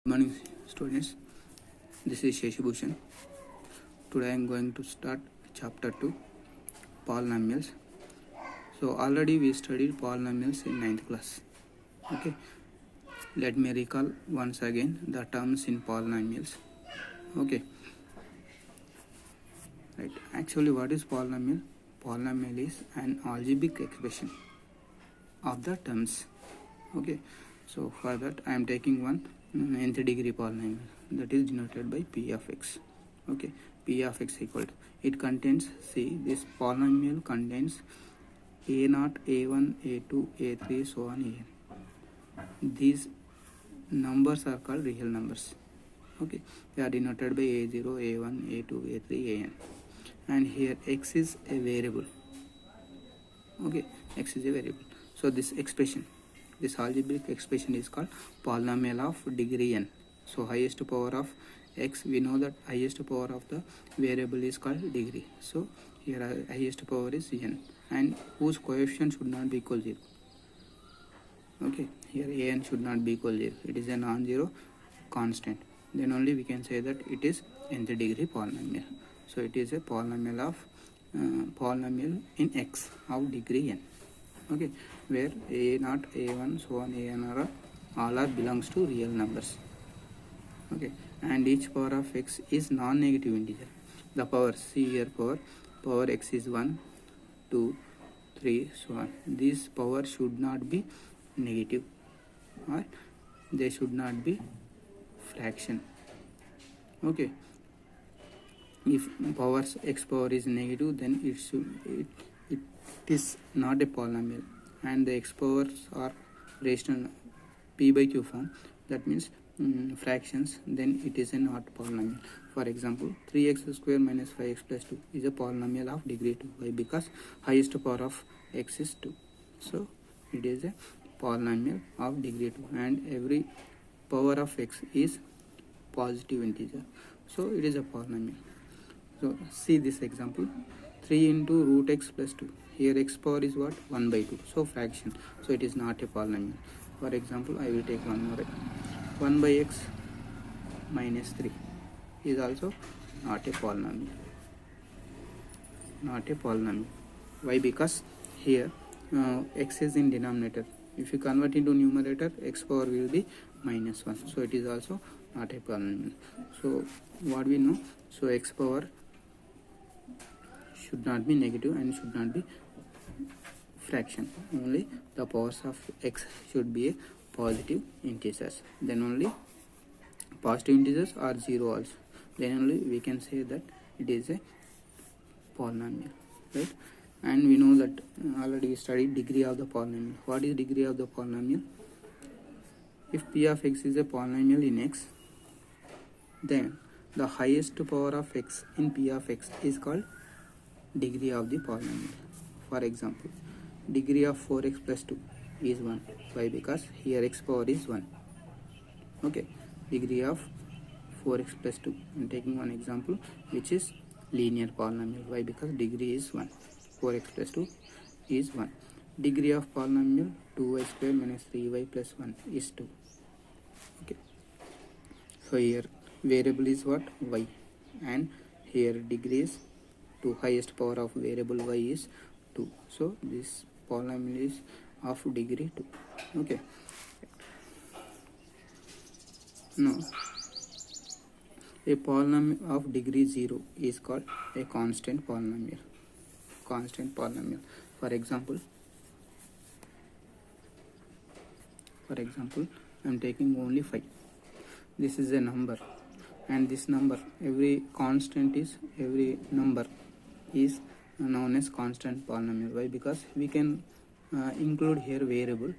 Good morning, students. This is Sheshi Bhushan. Today I am going to start chapter 2, polynomials. So already we studied polynomials in 9th class. Okay. Let me recall once again the terms in polynomials. Okay. Right. Actually, what is polynomial? Polynomial is an algebraic expression of the terms. Okay. So for that I am taking one nth degree polynomial, that is denoted by p of x. Okay, p of x equal to, it contains, see, this polynomial contains a0, a1, a2, a3, so on, an. These numbers are called real numbers. Okay, they are denoted by a0, a1, a2, a3, an. And here x is a variable. Okay, x is a variable. So this expression, this algebraic expression is called polynomial of degree n. So highest power of x, we know that highest power of the variable is called degree. So here highest power is n, and whose coefficient should not be equal 0. Okay, here an should not be equal 0. It is a non-zero constant. Then only we can say that it is nth degree polynomial. So it is a polynomial of polynomial in x of degree n. Okay, where a0, a1, so on, an are all are belongs to real numbers. Okay, and each power of x is non-negative integer. The power, see here, power x is 1, 2, 3, so on. This power should not be negative, or they should not be fraction. Okay, if powers x power is negative, then it is not a polynomial, and the x powers are rational p by q form. That means fractions, then it is a not polynomial. For example, 3x square minus 5x plus 2 is a polynomial of degree 2. Why? Because highest power of x is 2. So it is a polynomial of degree 2, and every power of x is positive integer. So it is a polynomial. So see this example, 3 into root x plus 2. Here x power is what? 1 by 2. So fraction. So it is not a polynomial. For example, I will take one more. 1 by x minus 3 is also not a polynomial. Not a polynomial. Why? Because here x is in denominator. If you convert into numerator, x power will be minus 1. So it is also not a polynomial. So what we know? So x power should not be negative and should not be fraction. Only the powers of x should be a positive integers. Then only positive integers are 0 also. Then only we can say that it is a polynomial, right? And we know that already we studied degree of the polynomial. What is degree of the polynomial? If p of x is a polynomial in x, then the highest power of x in p of x is called degree of the polynomial. For example, degree of 4x plus 2 is 1. Why? Because here x power is 1. Okay, degree of 4x plus 2. I am taking one example which is linear polynomial. Why? Because degree is 1. 4x plus 2 is 1. Degree of polynomial 2y square minus 3y plus 1 is 2. Okay, so here variable is what? Y, and here degree is 2. Highest power of variable y is 2. So this polynomial is of degree 2. Okay, now a polynomial of degree 0 is called a constant polynomial. Constant polynomial. For example, I am taking only 5. This is a number, and this number, every number is known as constant polynomial. Why? Because we can include here variable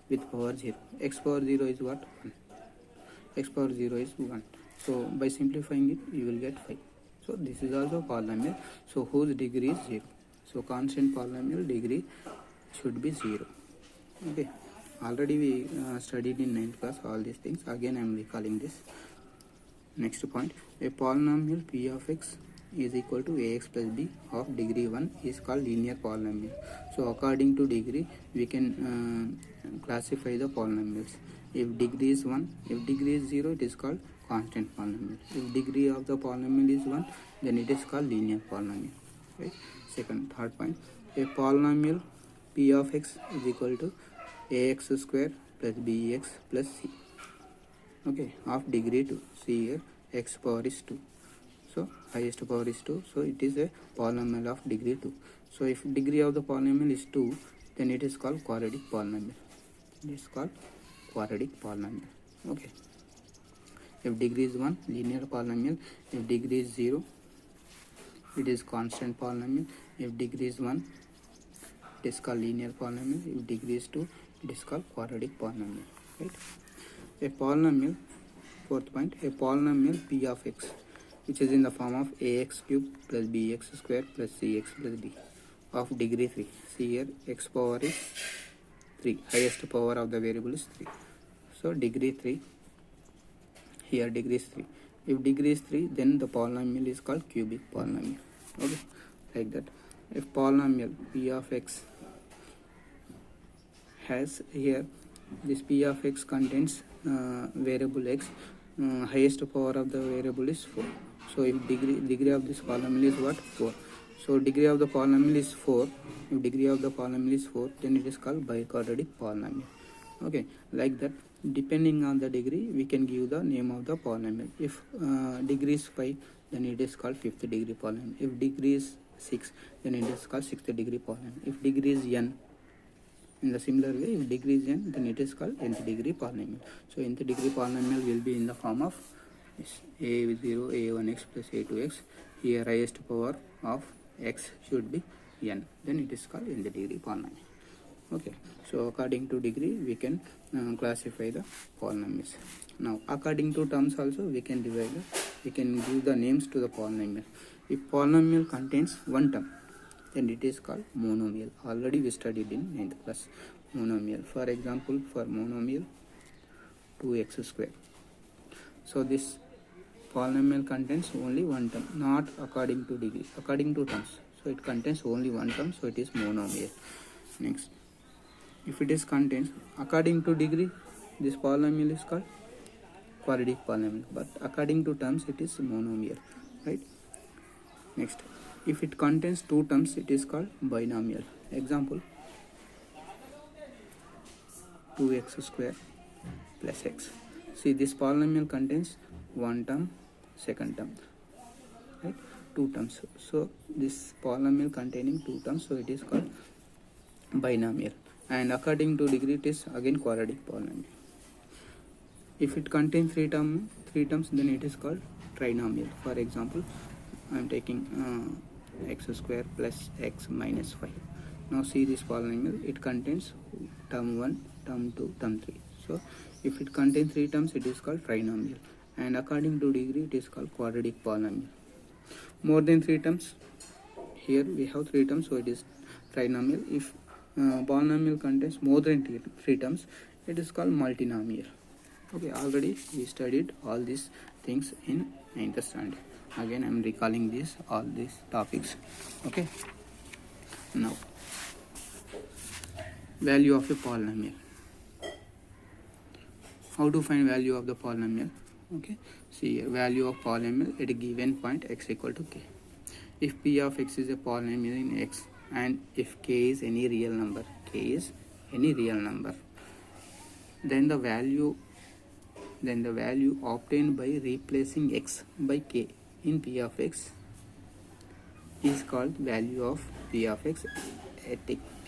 with power 0. X power 0 is what? 1. X power 0 is 1. So by simplifying it, you will get 5. So this is also polynomial. So whose degree is 0. So constant polynomial degree should be 0. Okay, already we studied in 9th class all these things. Again I am recalling this. Next point, a polynomial p of x is equal to ax plus b of degree 1 is called linear polynomial. So according to degree we can classify the polynomials. If degree is 1, if degree is 0, it is called constant polynomial. If degree of the polynomial is 1, then it is called linear polynomial. Right? Third point, a polynomial p of x is equal to ax square plus bx plus c. Okay, of degree 2. See here, x power is 2. So highest power is 2. So it is a polynomial of degree 2. So if degree of the polynomial is 2, then it is called quadratic polynomial. It is called quadratic polynomial. Okay. If degree is 1, linear polynomial. If degree is 0, it is constant polynomial. If degree is 1, it is called linear polynomial. If degree is 2, it is called quadratic polynomial. Right? A polynomial, fourth point, a polynomial p of x, which is in the form of ax cube plus bx square plus cx plus d of degree 3. See here, x power is 3. Highest power of the variable is 3. So degree 3. Here degree is 3. If degree is 3, then the polynomial is called cubic polynomial. Okay, like that. If polynomial p of x has here, this p of x contains variable x, highest power of the variable is 4. So if degree of this polynomial is what? 4. So degree of the polynomial is 4. If degree of the polynomial is 4, then it is called biquadratic polynomial. Okay, like that. Depending on the degree, we can give the name of the polynomial. If degree is 5, then it is called fifth degree polynomial. If degree is 6, then it is called sixth degree polynomial. If degree is n, in the similar way, if degree is n, then it is called nth degree polynomial. So nth degree polynomial will be in the form of a0, a1x plus a2x. Here highest power of x should be n. Then it is called nth degree polynomial. Okay, so according to degree, we can classify the polynomials. Now, according to terms also, we can give the names to the polynomial. If polynomial contains one term, then it is called monomial. Already we studied in 9th class. Monomial. For example, for monomial 2x square. So this polynomial contains only one term, not according to degree, according to terms. So it contains only one term, so it is monomial. Next, if it is contains according to degree, this polynomial is called quadratic polynomial, but according to terms it is monomial, right? Next, if it contains two terms, it is called binomial. Example, 2x square plus x. See, this polynomial contains one term, second term, right? Two terms. So this polynomial containing two terms, so it is called binomial. And according to degree, it is again quadratic polynomial. If it contains three terms, then it is called trinomial. For example, I am taking x square plus x minus 5. Now see this polynomial, it contains term 1, term 2, term 3. So if it contains three terms, it is called trinomial. And according to degree, it is called quadratic polynomial. More than three terms, here we have three terms, so it is trinomial. If polynomial contains more than three terms, it is called multinomial. Okay, already we studied all these things in 9th standard. Again, I am recalling all these topics. Okay, now value of a polynomial. How to find value of the polynomial? Okay, see here, value of polynomial at a given point x equal to k. If p of x is a polynomial in x, and if k is any real number, then the value obtained by replacing x by k in p of x is called value of p of x at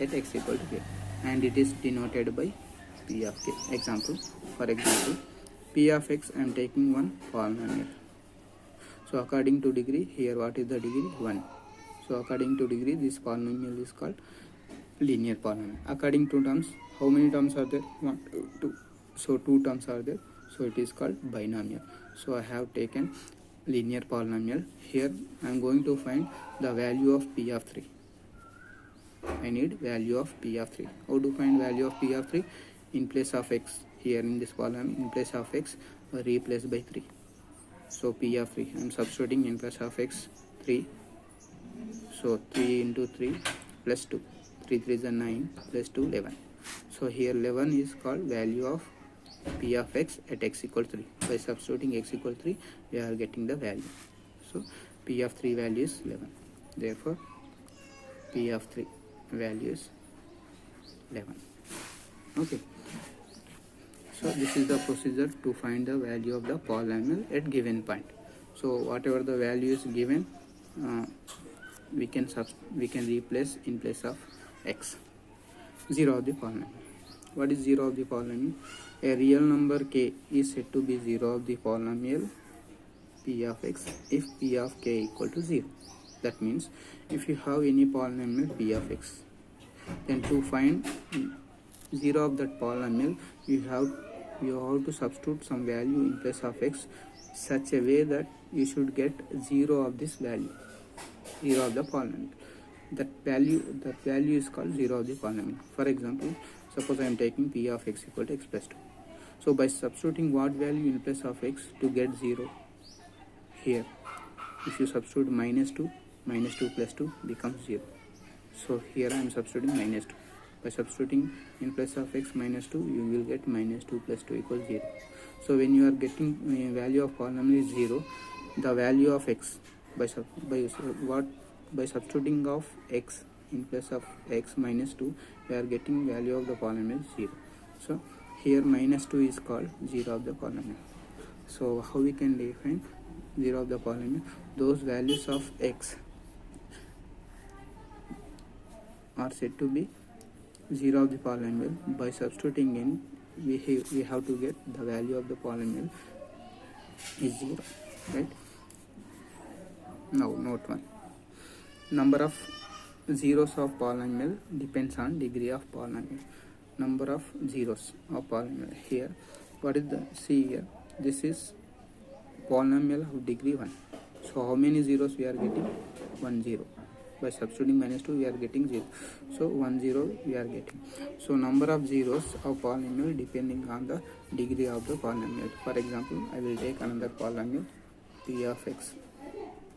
x equal to k, and it is denoted by p of k. For example, p of x, I am taking one polynomial. So according to degree, here what is the degree? 1. So according to degree, this polynomial is called linear polynomial. According to terms, how many terms are there? 1, 2. So 2 terms are there. So it is called binomial. So I have taken linear polynomial. Here I am going to find the value of p of 3. I need value of p of 3. How to find value of p of 3? In place of x, here in this polynomial, in place of x, replace by 3. So p of 3, I am substituting in place of x 3. So 3 into 3 plus 2. 3 3 is 9 plus 2 11. So here 11 is called value of p of x at x equal 3. By substituting x equal 3, we are getting the value. So p of 3 value is 11. Therefore p of 3 value is 11. Okay, so this is the procedure to find the value of the polynomial at given point. So whatever the value is given, we can replace in place of x. 0 of the polynomial. What is 0 of the polynomial? A real number k is said to be 0 of the polynomial p of x if p of k equal to 0. That means if you have any polynomial p of x, then to find 0 of that polynomial, you have to substitute some value in place of x such a way that you should get 0 of this value, 0 of the polynomial. That value is called 0 of the polynomial. For example, suppose I am taking p of x equal to x plus 2. So by substituting what value in place of x to get 0? Here, if you substitute minus 2 plus 2 becomes 0. So here I am substituting minus 2. By substituting in place of x minus 2, you will get minus 2 plus 2 equals 0. So when you are getting value of polynomial is 0, the value of x by substituting of x in place of x minus 2, we are getting value of the polynomial 0. So here minus 2 is called 0 of the polynomial. So how we can define 0 of the polynomial? Those values of x are said to be 0 of the polynomial. By substituting in, we have to get the value of the polynomial is 0, right? Now note 1. Number of zeros of polynomial depends on degree of polynomial. Number of zeros of polynomial. Here, what is the, see here, this is polynomial of degree 1. So how many zeros we are getting? 1 0. By substituting minus 2, we are getting 0. So 1 0 we are getting. So number of zeros of polynomial depending on the degree of the polynomial. For example, I will take another polynomial, p of x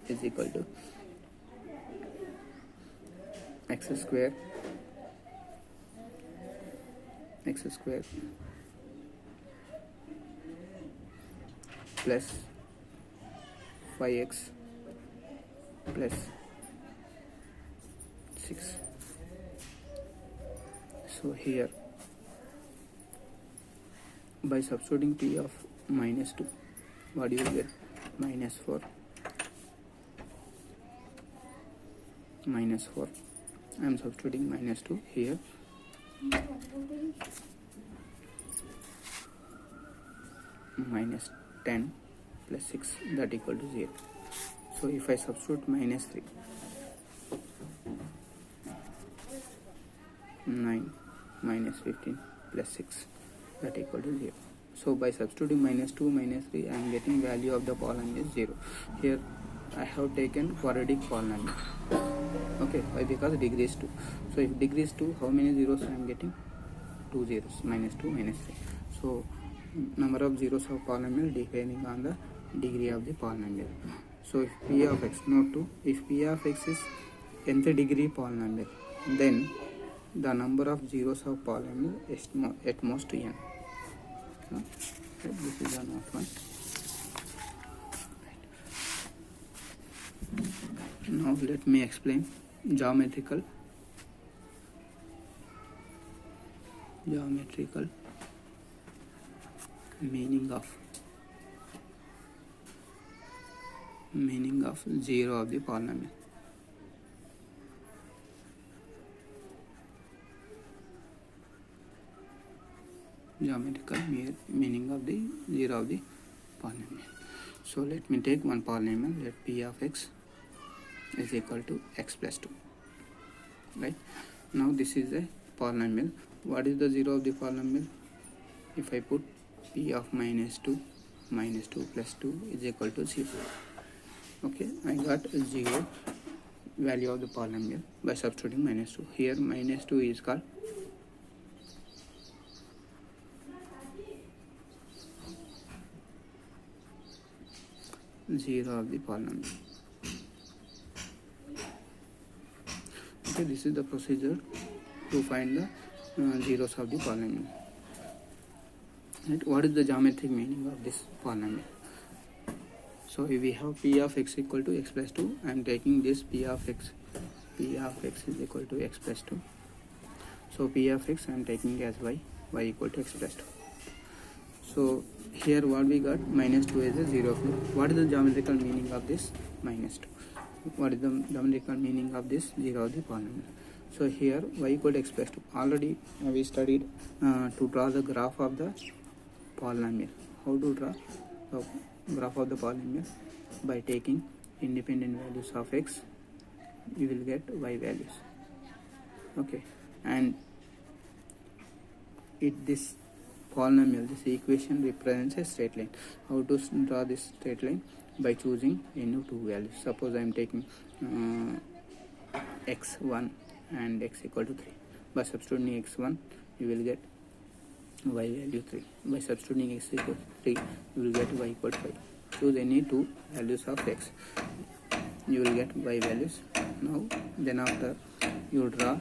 is equal to x square plus 5x plus 6. So here, by substituting p of minus 2, what do you get? Minus 4. I am substituting minus 2 here. Minus 10 plus 6, that equal to 0. So if I substitute minus 3, 9 minus 15 plus 6, that equal to 0. So by substituting minus 2 minus 3, I am getting value of the polynomial is 0. Here I have taken quadratic polynomial. Okay, why? Because degree is 2. So if degree is 2, how many zeros I am getting? 2 zeros, minus 2 minus 3. So number of zeros of polynomial depending on the degree of the polynomial. So if p of x, note 2, if p of x is nth degree polynomial, then the number of zeros of polynomial is at most n. This is the note 1. Now let me explain geometrical meaning of 0 of the polynomial. Geometrical meaning of the 0 of the polynomial. So let me take one polynomial. Let p of x is equal to x plus 2. Right? Now this is a polynomial. What is the 0 of the polynomial? If I put p of minus 2 plus 2 is equal to 0. Okay, I got 0 value of the polynomial by substituting minus 2. Here minus 2 is called 0 of the polynomial. Okay, this is the procedure to find the zeros of the polynomial. Right? What is the geometric meaning of this polynomial? So we have p of x equal to x plus 2. I am taking this p of x is equal to x plus 2. So p of x I am taking as y equal to x plus 2. So here what we got, minus 2 is a 0 flow. What is the geometrical meaning of this minus 2? What is the geometrical meaning of this 0 of the polynomial? So here y equal to x plus 2. Already we studied to draw the graph of the polynomial. How to draw the graph of the polynomial? By taking independent values of x, you will get y values. Okay, and this polynomial, this equation represents a straight line. How to draw this straight line? By choosing any two values. Suppose I am taking x1 and x equal to 3. By substituting x1, you will get y value 3. By substituting x equal to 3, you will get y equal to 5. Choose any two values of x, you will get y values. Now then after you draw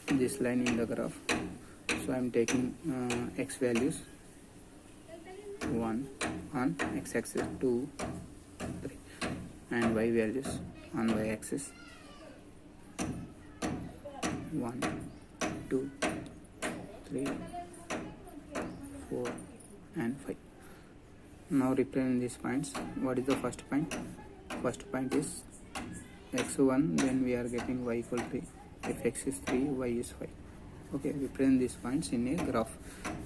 this line in the graph. So I am taking x values 1 on x axis, 2, 3, and y values on y axis 1, 2, 3, 4, and 5. Now represent these points. What is the first point? First point is x1, then we are getting y equal to 3. If x is 3, y is 5. Okay, represent these points in a graph.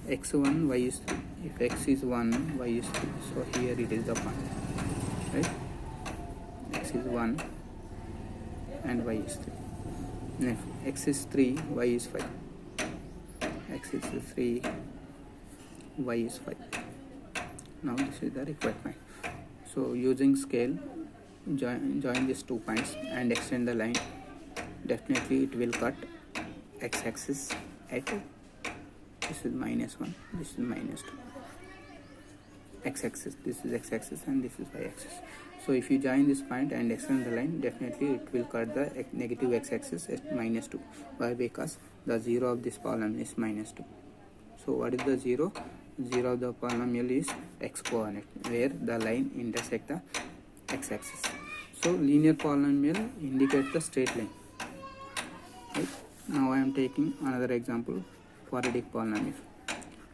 x1, y is 3. If x is 1, y is 3. So here it is the point, right? X is 1 and y is 3. And if x is 3, y is 5. X is 3, y is 5. Now this is the required point. So using scale, join these 2 points and extend the line. Definitely it will cut x-axis at, this is minus 1, this is minus 2. X-axis, this is x-axis and this is y-axis. So if you join this point and extend the line, definitely it will cut the negative x-axis at minus 2. Why? Because the 0 of this polynomial is minus 2. So what is the 0? 0 of the polynomial is x coordinate, where the line intersects the x-axis. So linear polynomial indicates the straight line. Right? Now I am taking another example, quadratic polynomial.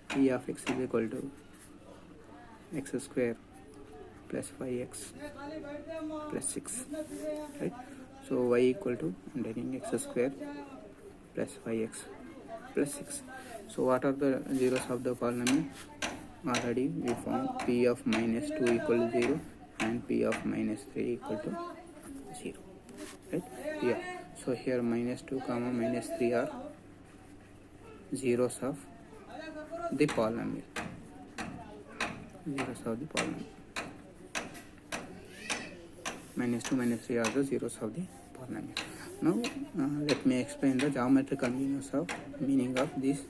P of x is equal to x square plus 5x plus 6. Right? So y equal to, I am taking x square plus 5x plus 6. So what are the zeros of the polynomial? Already we found p of minus 2 equal to 0 and p of minus 3 equal to 0. Right? Yeah. So here minus 2 comma minus 3 are zeros of the polynomial. Zeros of the polynomial. Minus 2 minus 3 are the zeros of the polynomial. Now let me explain the geometrical meaning of these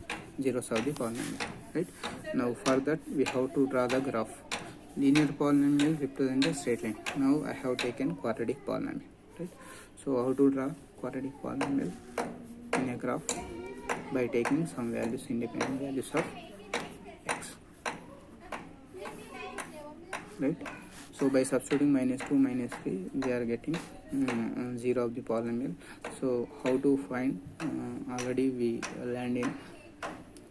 zeros of the polynomial. Right? Now for that we have to draw the graph. Linear polynomial represents a straight line. Now I have taken quadratic polynomial. Right? So how to draw quadratic polynomial in a graph? By taking some values, independent values of x. Right? So by substituting minus 2 minus 3, we are getting 0 of the polynomial. So how to find? Already we learned in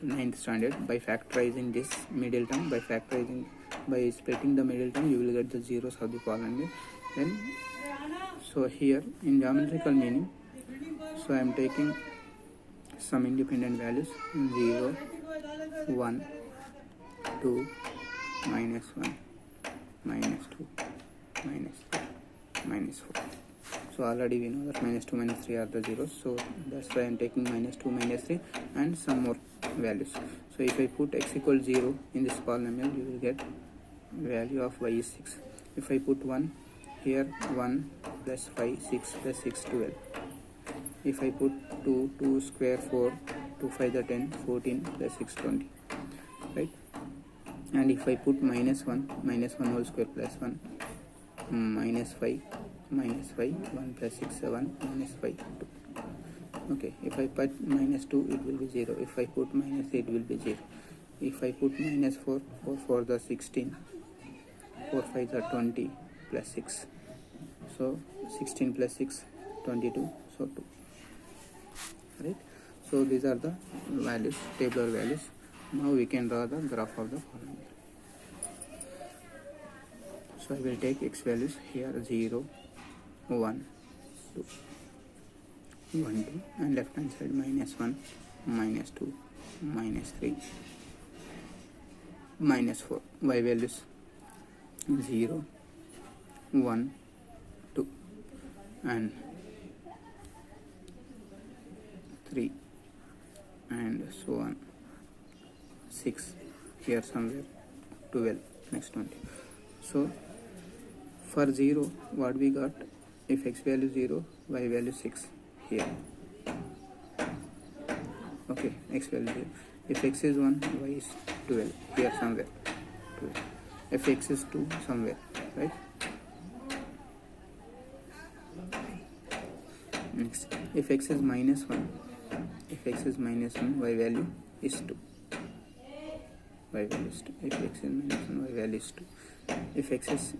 9th standard. By factorizing this middle term, by splitting the middle term, you will get the zeros of the polynomial. Then so here in geometrical meaning, so I am taking some independent values 0, 1, 2, minus 1, minus 2, minus 3, minus 4. So already we know that minus 2 minus 3 are the zeros. So that's why I am taking minus 2 minus 3 and some more values. So if I put x equals 0 in this polynomial, you will get value of y is 6. If I put 1 here, 1 plus 5, 6 plus 6, 12. If I put 2, 2 square 4, 2 5 the 10, 14 plus 6, 20. Right? And if I put minus 1 whole square plus 1, minus 5, 1 plus 6, 7, minus 5, 2. Okay, if I put -2, it will be 0. If I put -3, it will be 0. If I put -4, 4 for the 16, 4 5 are 20 plus 6. So 16 plus 6, 22. So 2. Right. So these are the values, tabular values. Now we can draw the graph of the polynomial. So I will take x values here 0, 1, 2, 1, 2, and left hand side -1, -2, -3, -4. Y values 0, 1, 2, and 3, and so on, 6 here somewhere, 12, next 20. So for 0, what we got? If x value 0, y value 6 here. Okay, x value 0. If x is 1, y is 12 here somewhere, 12. If x is 2, somewhere, right? Next, if x is -1, if x is -1, y value is 2. Y value is 2. If x is -1, y value is 2. If x is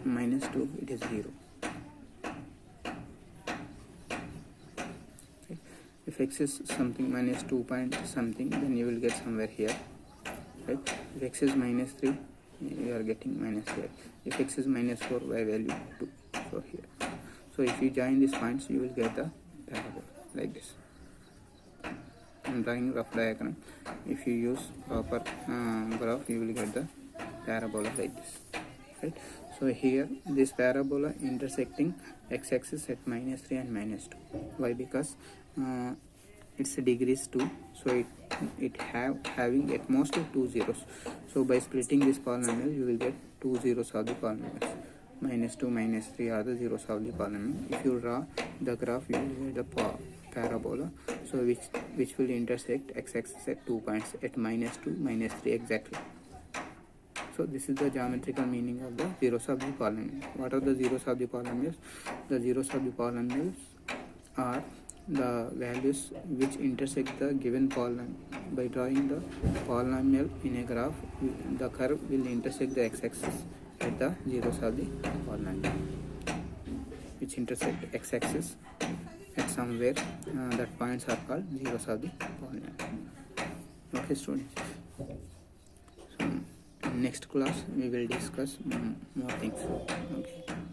-2, it is 0. Okay. If x is something -2 point something, then you will get somewhere here, right? If x is -3, you are getting -3. If x is -4, y value 2. So here. So if you join these points, you will get the parabola like this. I'm drawing rough diagram. If you use proper graph, you will get the parabola like this, right? So here this parabola intersecting x-axis at -3 and -2. Why? Because its degrees 2, so it having at most 2 zeros. So by splitting this polynomial, you will get 2 zeros of the polynomials. -2, -3 are the zeros of the polynomial. If you draw the graph, you will get the parabola, so which will intersect x-axis at 2 points at -2, -3 exactly. So this is the geometrical meaning of the zeros of the polynomial. What are the zeros of the polynomials? The zeros of the polynomials are the values which intersect the given polynomial. By drawing the polynomial in a graph, the curve will intersect the x-axis at the zeros of the polynomial, which intersect x-axis at somewhere. That points are called zeros of the polynomial. Okay, students. So next class we will discuss more things. Okay.